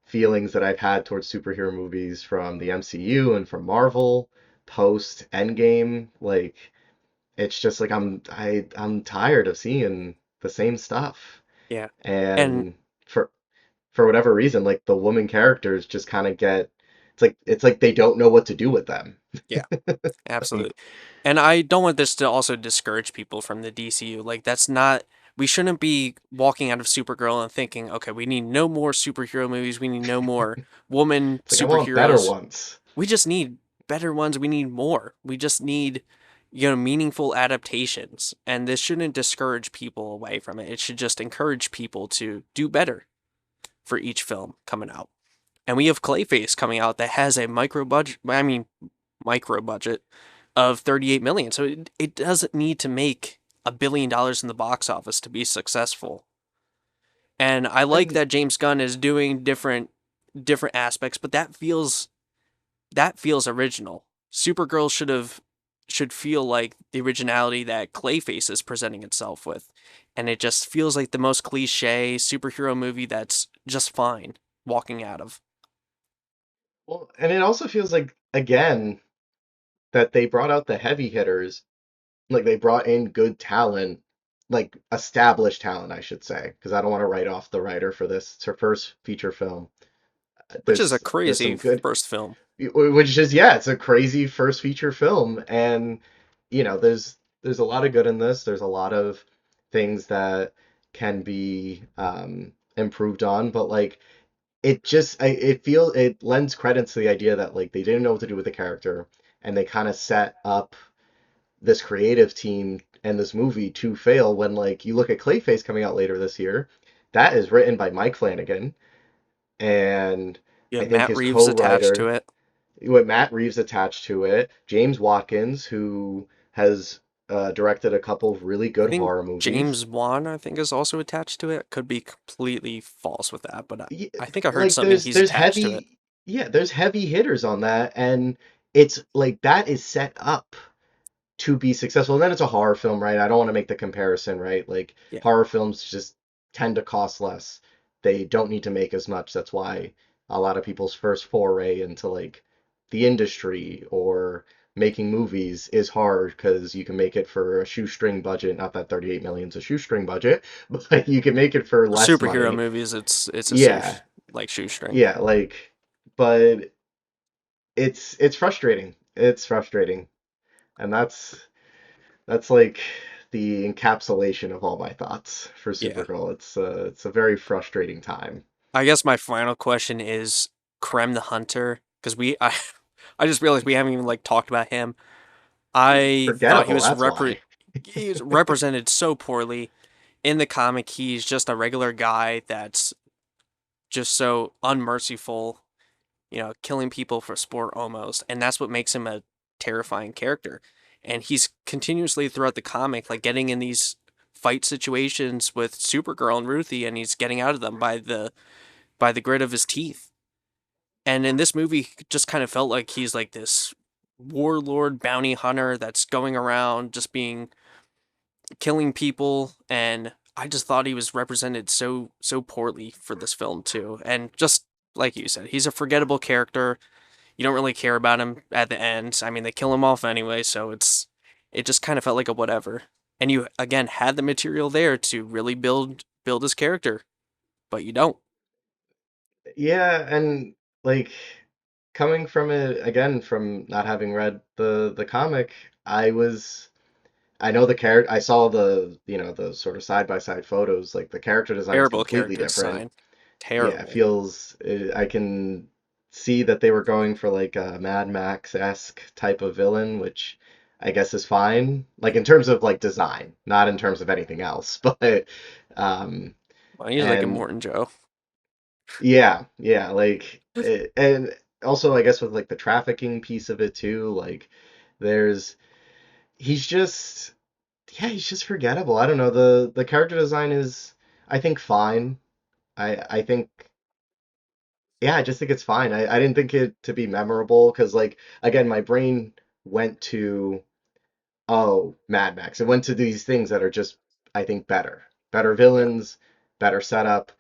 Speaker 2: feelings that I've had towards superhero movies from the MCU and from Marvel post Endgame. Like, it's just like I'm tired of seeing the same stuff.
Speaker 1: Yeah. And
Speaker 2: And for for whatever reason, like the woman characters just kind of get it's like they don't know what to do with them.
Speaker 1: yeah, absolutely.
Speaker 2: Like,
Speaker 1: And I don't want this to also discourage people from the DCU. Like, that's not, we shouldn't be walking out of Supergirl and thinking, okay, we need no more superhero movies. We need no more woman
Speaker 2: it's like I want better
Speaker 1: superheroes.
Speaker 2: ones.
Speaker 1: We just need better ones. We need more. We just need, meaningful adaptations. And this shouldn't discourage people away from it. It should just encourage people to do better for each film coming out. And we have Clayface coming out that has a micro budget of 38 million. So it doesn't need to make $1 billion in the box office to be successful. And I like
Speaker 2: And
Speaker 1: that James Gunn is doing different aspects, but that feels original. Supergirl should feel like the originality that Clayface is presenting itself with. And it just feels like the most cliche superhero movie that's just fine walking out of.
Speaker 2: well, and it also feels like again that they brought out the heavy hitters, like they brought in good talent, like established talent, I should say, because I don't want to write off the writer for this. It's her first feature film.
Speaker 1: Which is a
Speaker 2: There's
Speaker 1: crazy
Speaker 2: some good,
Speaker 1: first film.
Speaker 2: which is yeah, it's a crazy first feature film, and there's a lot of good in this. There's a lot of things that can be improved on, but like it lends credence to the idea that like they didn't know what to do with the character, and they kind of set up this creative team and this movie to fail when like you look at Clayface coming out later this year, that is written by Mike Flanagan and
Speaker 1: You
Speaker 2: I
Speaker 1: have
Speaker 2: think
Speaker 1: Matt
Speaker 2: his
Speaker 1: Reeves attached to
Speaker 2: co-writer
Speaker 1: it.
Speaker 2: with Matt Reeves attached to it, James Watkins, who has directed a couple of really
Speaker 1: I
Speaker 2: good
Speaker 1: think
Speaker 2: horror movies.
Speaker 1: James Wan, I think, is also attached to it. Could be completely false with that, but
Speaker 2: Yeah,
Speaker 1: I think I heard
Speaker 2: like
Speaker 1: something he's
Speaker 2: there's
Speaker 1: attached to it.
Speaker 2: heavy yeah, there's heavy hitters on that, and it's like that is set up to be successful. And then it's a horror film, right? I don't want to make the comparison, right? Like
Speaker 1: Yeah.
Speaker 2: horror films just tend to cost less. They don't need to make as much. That's why a lot of people's first foray into like the industry or making movies is hard because you can make it for a shoestring budget. Not that 38 million is a shoestring budget, but you can make it for
Speaker 1: For
Speaker 2: less
Speaker 1: superhero
Speaker 2: money.
Speaker 1: movies, it's a
Speaker 2: Yeah,
Speaker 1: safe like shoestring.
Speaker 2: yeah, like, but it's frustrating. It's frustrating, and that's like the encapsulation of all my thoughts for
Speaker 1: Yeah.
Speaker 2: Supergirl. It's a very frustrating time.
Speaker 1: I guess my final question is Krem the Hunter, because I just realized we haven't even like talked about him.
Speaker 2: He's
Speaker 1: I thought
Speaker 2: forgettable, that's why.
Speaker 1: he was represented so poorly in the comic. He's just a regular guy that's just so unmerciful, killing people for sport almost, and that's what makes him a terrifying character. And he's continuously throughout the comic like getting in these fight situations with Supergirl and Ruthie, and he's getting out of them by the grit of his teeth. And in this movie, it just kind of felt like he's like this warlord bounty hunter that's going around just being killing people, and I just thought he was represented so poorly for this film too. And just like you said, he's a forgettable character. You don't really care about him at the end. I mean, they kill him off anyway, so it just kind of felt like a whatever. And you again had the material there to really build his character, but you don't.
Speaker 2: Yeah, and like coming from it again from not having read the comic, I was I know the character I saw the sort of side by side photos, like the character design's
Speaker 1: Terrible
Speaker 2: completely
Speaker 1: character
Speaker 2: different.
Speaker 1: design.
Speaker 2: Yeah, it
Speaker 1: Terrible.
Speaker 2: feels I can see that they were going for like a Mad Max-esque type of villain, which I guess is fine, like in terms of like design, not in terms of anything else. But um
Speaker 1: Well, he's like a
Speaker 2: and
Speaker 1: Morton Joe.
Speaker 2: yeah, like and also I guess with like the trafficking piece of it too, like there's he's just yeah, he's just forgettable. I don't know. The character design is I think fine. I think yeah, I just think it's fine. I didn't think it to be memorable because like again, my brain went to oh, Mad Max. It went to these things that are just I think better. Better
Speaker 1: Yeah.
Speaker 2: villains, better setup.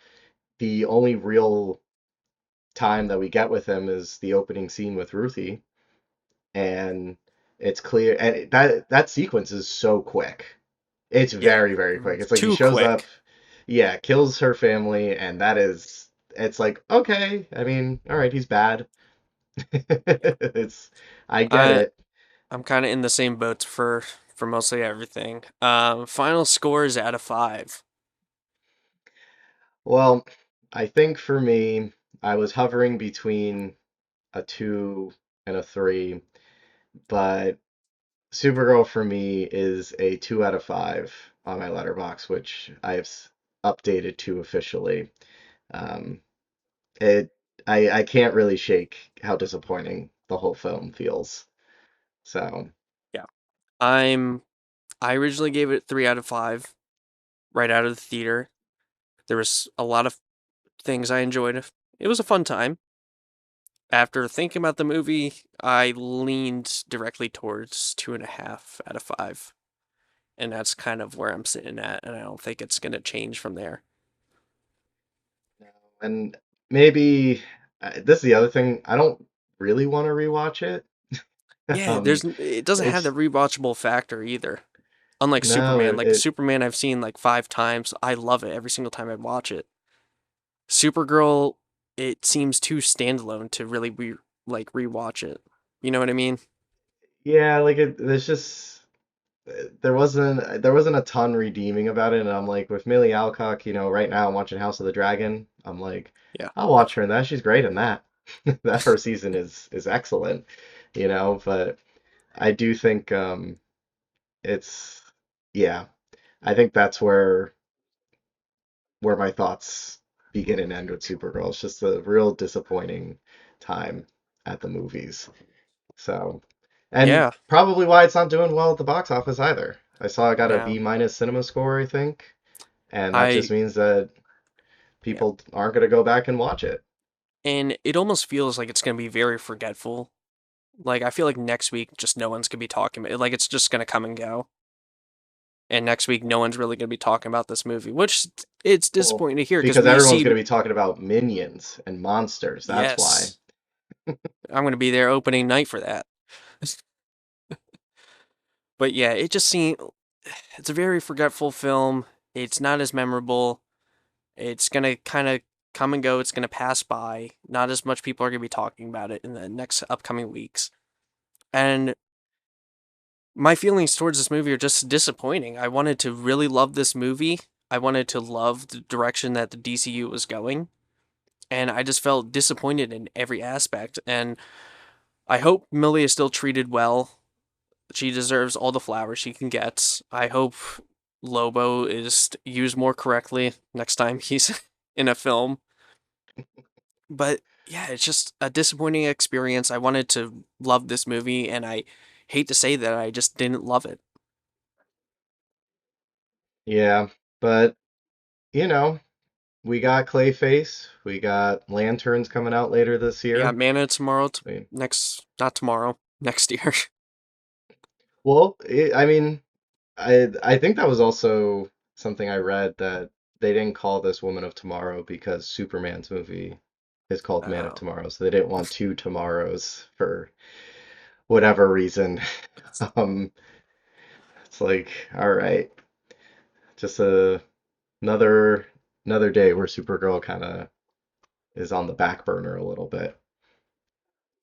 Speaker 2: The only real time that we get with him is the opening scene with Ruthie, and it's clear and that sequence is so quick. It's
Speaker 1: Yeah.
Speaker 2: very, very quick. It's like he
Speaker 1: Too
Speaker 2: shows up,
Speaker 1: quick.
Speaker 2: yeah, kills her family, and that is it's like, okay, I mean, all right, he's bad. It's I get
Speaker 1: I
Speaker 2: it.
Speaker 1: I'm kind of in the same boat for mostly everything. Final scores out of 5.
Speaker 2: Well, I think for me, I was hovering between a 2 and a 3, but Supergirl for me is a 2 out of 5 on my letterbox, which I've updated to officially. Um, it I can't really shake how disappointing the whole film feels. So,
Speaker 1: Yeah. I'm I originally gave it 3 out of 5 right out of the theater. There was a lot of things I enjoyed. It was a fun time. After thinking about the movie, I leaned directly towards 2.5 out of 5. And that's kind of where I'm sitting at, and I don't think it's gonna change from there.
Speaker 2: and maybe this is the other thing. I don't really want to rewatch it.
Speaker 1: Yeah,
Speaker 2: Um,
Speaker 1: it doesn't have the
Speaker 2: it's
Speaker 1: rewatchable factor either. Unlike
Speaker 2: no,
Speaker 1: Superman,
Speaker 2: it,
Speaker 1: like
Speaker 2: it
Speaker 1: Superman I've seen like 5 times. I love it every single time I watch it. Supergirl, it seems too standalone to really rewatch it. You know what I mean?
Speaker 2: yeah, like there's just there wasn't a ton redeeming about it, and I'm like with Milly Alcock, right now I'm watching House of the Dragon. I'm like,
Speaker 1: Yeah.
Speaker 2: I'll watch her in that. She's great in that. That first season is excellent. But I do think it's yeah, I think that's where my thoughts begin and end with Supergirl. It's just a real disappointing time at the movies. So, and
Speaker 1: Yeah.
Speaker 2: probably why it's not doing well at the box office either. I saw it got a
Speaker 1: Yeah.
Speaker 2: B minus cinema score, I think, and that just
Speaker 1: I
Speaker 2: means that
Speaker 1: yeah.
Speaker 2: people aren't going to go back and watch it.
Speaker 1: And it almost feels like it's gonna be very forgetful. Like I feel like next week just no one's gonna be talking about it. Like it's just gonna come and go. And next week no one's really gonna be talking about this movie, which it's
Speaker 2: Well,
Speaker 1: disappointing to hear because
Speaker 2: because
Speaker 1: we
Speaker 2: everyone's
Speaker 1: see
Speaker 2: going to be talking about minions and monsters. That's why.
Speaker 1: yes, I'm gonna be there opening night for that. But yeah, it just seemed it's a very forgetful film. It's not as memorable. It's gonna kind of come and go. It's gonna pass by. Not as much people are gonna be talking about it in the next upcoming weeks. And my feelings towards this movie are just disappointing. I wanted to really love this movie. I wanted to love the direction that the DCU was going, and I just felt disappointed in every aspect. And I hope Millie is still treated well. She deserves all the flowers she can get. I hope Lobo is used more correctly next time he's in a film. But yeah, it's just a disappointing experience. I wanted to love this movie, and I hate to say that I just didn't love it.
Speaker 2: Yeah, but you know, we got Clayface, we got Lanterns coming out later this
Speaker 1: We got
Speaker 2: year.
Speaker 1: Mana tomorrow,
Speaker 2: I
Speaker 1: next, not tomorrow, next year.
Speaker 2: Well, I mean, I think that was also something I read that they didn't call this Woman of Tomorrow because Superman's movie. is called Man of
Speaker 1: Uh,
Speaker 2: Tomorrow, so they didn't want two tomorrows for whatever reason. Um, it's like, all right, just another another day where Supergirl kind of is on the back burner a little bit.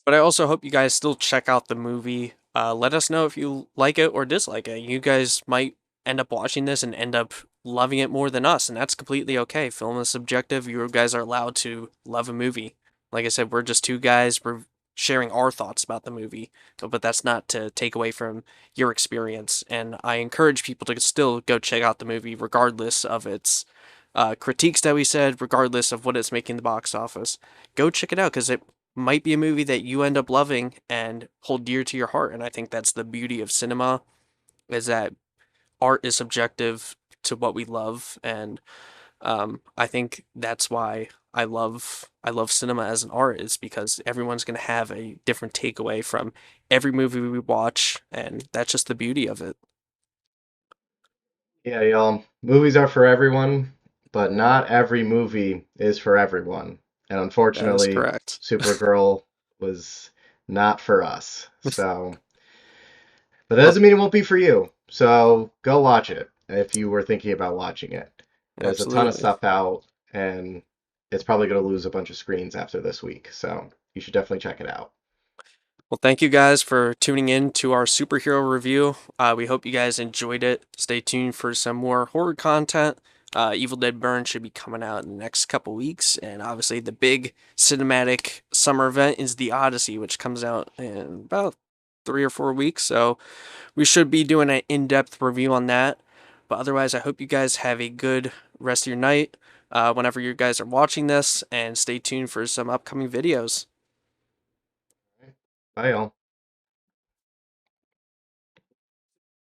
Speaker 1: but I also hope you guys still check out the movie. Let us know if you like it or dislike it. You guys might end up watching this and end up loving it more than us, and that's completely okay. Film is subjective. You guys are allowed to love a movie. Like I said, we're just two guys. We're sharing our thoughts about the movie, but that's not to take away from your experience. And I encourage people to still go check out the movie, regardless of its critiques that we said, regardless of what it's making the box office. Go check it out because it might be a movie that you end up loving and hold dear to your heart. And I think that's the beauty of cinema is that art is subjective to what we love, and I think that's why I love cinema as an art is because everyone's gonna have a different takeaway from every movie we watch, and that's just the beauty of it.
Speaker 2: Yeah, y'all, movies are for everyone, but not every movie is for everyone. And
Speaker 1: That is
Speaker 2: unfortunately,
Speaker 1: correct.
Speaker 2: Supergirl was not for us. So, but that
Speaker 1: Well,
Speaker 2: doesn't mean it won't be for you. So go watch it if you were thinking about watching it. There's a ton of
Speaker 1: absolutely.
Speaker 2: stuff out, and it's probably going to lose a bunch of screens after this week. So you should definitely check it out.
Speaker 1: Well, thank you guys for tuning in to our superhero review. We hope you guys enjoyed it. Stay tuned for some more horror content. Evil Dead Burn should be coming out in the next couple weeks, and obviously the big cinematic summer event is the Odyssey, which comes out in about 3 or 4 weeks. So we should be doing an in-depth review on that. But otherwise, I hope you guys have a good rest of your night whenever you guys are watching this, and stay tuned for some upcoming videos.
Speaker 2: Bye, y'all.